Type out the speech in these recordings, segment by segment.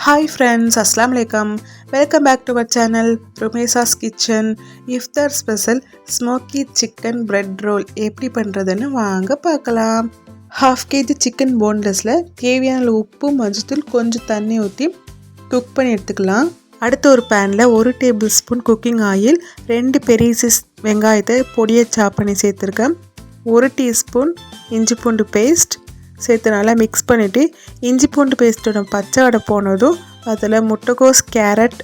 Hi friends, Assalamu alaikum. Welcome back to our channel Rumesa's Kitchen. Iftar special smoky chicken bread roll எப்படி பண்றதுன்னு வாங்க பார்க்கலாம். 1/2 kg chicken bonelessல தேவையான உப்பு மஞ்சள் கொஞ்சம் தண்ணி ஊத்தி குக் பண்ணி எடுத்துக்கலாம். அடுத்து ஒரு panல 1 tablespoon cooking oil, 2 பெரிய சைஸ் வெங்காயத்தை பொடியா சாப் பண்ணி சேர்த்திருக்கேன். 1 teaspoon இஞ்சி பூண்டு பேஸ்ட் சேர்த்து நல்லா மிக்ஸ் பண்ணிவிட்டு இஞ்சி பூண்டு பேஸ்ட்டோட பச்சை வடை போனதும் அதில் முட்டைக்கோஸ் கேரட்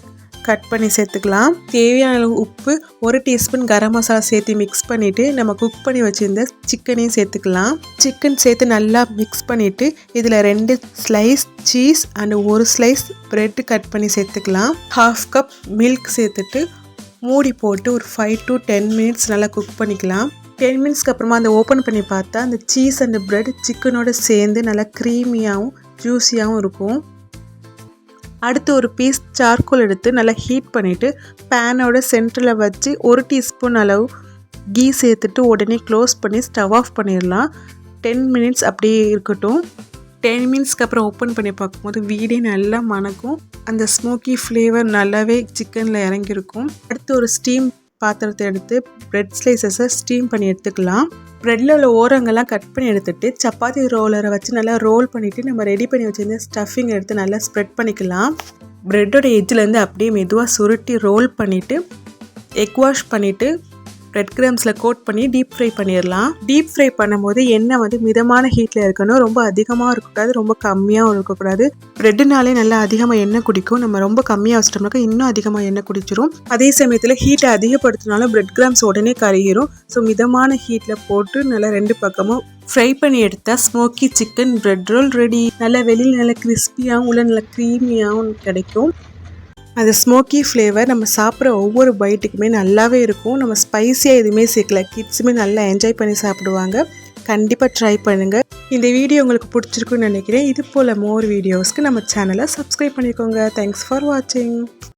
கட் பண்ணி சேர்த்துக்கலாம். தேவையான உப்பு 1 டீஸ்பூன் கரம் மசாலா சேர்த்து மிக்ஸ் பண்ணிவிட்டு நம்ம குக் பண்ணி வச்சுருந்த சிக்கனையும் சேர்த்துக்கலாம். சிக்கன் சேர்த்து நல்லா மிக்ஸ் பண்ணிவிட்டு இதில் 2 slice cheese and 1 slice bread cut பண்ணி சேர்த்துக்கலாம். 1/2 கப் மில்க் சேர்த்துட்டு மூடி போட்டு ஒரு 5 to 10 மினிட்ஸ் நல்லா குக் பண்ணிக்கலாம். 10 மினிட்ஸ்க்கு அப்புறமா அந்த ஓப்பன் பண்ணி பார்த்தா அந்த சீஸ் அண்ட் ப்ரெட் சிக்கனோட சேர்ந்து நல்லா க்ரீமியாகவும் ஜூஸியாகவும் இருக்கும். அடுத்து ஒரு பீஸ் சார்கோல் எடுத்து நல்லா ஹீட் பண்ணிவிட்டு பேனோட சென்டரில் வச்சு 1 டீஸ்பூன் அளவு கீ சேர்த்துட்டு உடனே க்ளோஸ் பண்ணி ஸ்டவ் ஆஃப் பண்ணிடலாம். 10 மினிட்ஸ் அப்படியே இருக்கட்டும். 10 மினிட்ஸ்க்கு அப்புறம் ஓப்பன் பண்ணி பார்க்கும்போது வீடே நல்லா மணக்கும். அந்த ஸ்மோக்கி ஃப்ளேவர் நல்லாவே சிக்கனில் இறங்கியிருக்கும். அடுத்து ஒரு ஸ்டீம் பாத்திரத்தை எடுத்து பிரெட் ஸ்லைசஸை ஸ்டீம் பண்ணி எடுத்துக்கலாம். ப்ரெட்டில் உள்ள ஓரங்கள்லாம் கட் பண்ணி எடுத்துகிட்டு சப்பாத்தி ரோலரை வச்சு நல்லா ரோல் பண்ணிவிட்டு நம்ம ரெடி பண்ணி வச்சுருந்த ஸ்டஃபிங் எடுத்து நல்லா ஸ்ப்ரெட் பண்ணிக்கலாம். ப்ரெட்டோட எட்ஜிலேருந்து அப்படியே மெதுவாக சுருட்டி ரோல் பண்ணிவிட்டு எக் வாஷ் பண்ணிவிட்டு ரெட் கிராம்ஸில் கோட் பண்ணி டீப் ஃப்ரை பண்ணிடலாம். டீப் ஃப்ரை பண்ணும்போது எண்ணெய் மிதமான ஹீட்டில் இருக்கணும். ரொம்ப அதிகமாக இருக்கக்கூடாது, ரொம்ப கம்மியாகவும் இருக்கக்கூடாது. ப்ரெட்டுனாலே நல்லா அதிகமாக எண்ணெய் குடிக்கும். நம்ம ரொம்ப கம்மியாக வச்சிட்டோம்னாக்கா இன்னும் அதிகமாக எண்ணெய் குடிச்சிரும். அதே சமயத்தில் ஹீட்டை அதிகப்படுத்தினாலும் ப்ரெட் கிராம்ஸ் உடனே கருகிரும். ஸோ மிதமான ஹீட்டில் போட்டு நல்லா 2 பக்கமும் ஃப்ரை பண்ணி எடுத்தால் smoky chicken bread roll ready. நல்லா வெளியில் நல்லா கிறிஸ்பியாகவும் உள்ள நல்லா க்ரீமியாகவும் கிடைக்கும். அந்த ஸ்மோக்கி ஃப்ளேவர் நம்ம சாப்பிட்ற ஒவ்வொரு பைட்டுக்குமே நல்லாவே இருக்கும். நம்ம ஸ்பைஸியாக எதுவுமே சேர்க்கல. கிட்ஸுமே நல்லா என்ஜாய் பண்ணி சாப்பிடுவாங்க. கண்டிப்பாக ட்ரை பண்ணுங்கள். இந்த வீடியோ உங்களுக்கு பிடிச்சிருக்குன்னு நினைக்கிறேன். இது போல் மோர் வீடியோஸ்க்கு நம்ம சேனலை சப்ஸ்கிரைப் பண்ணிக்கோங்க. தேங்க்ஸ் ஃபார் வாட்சிங்.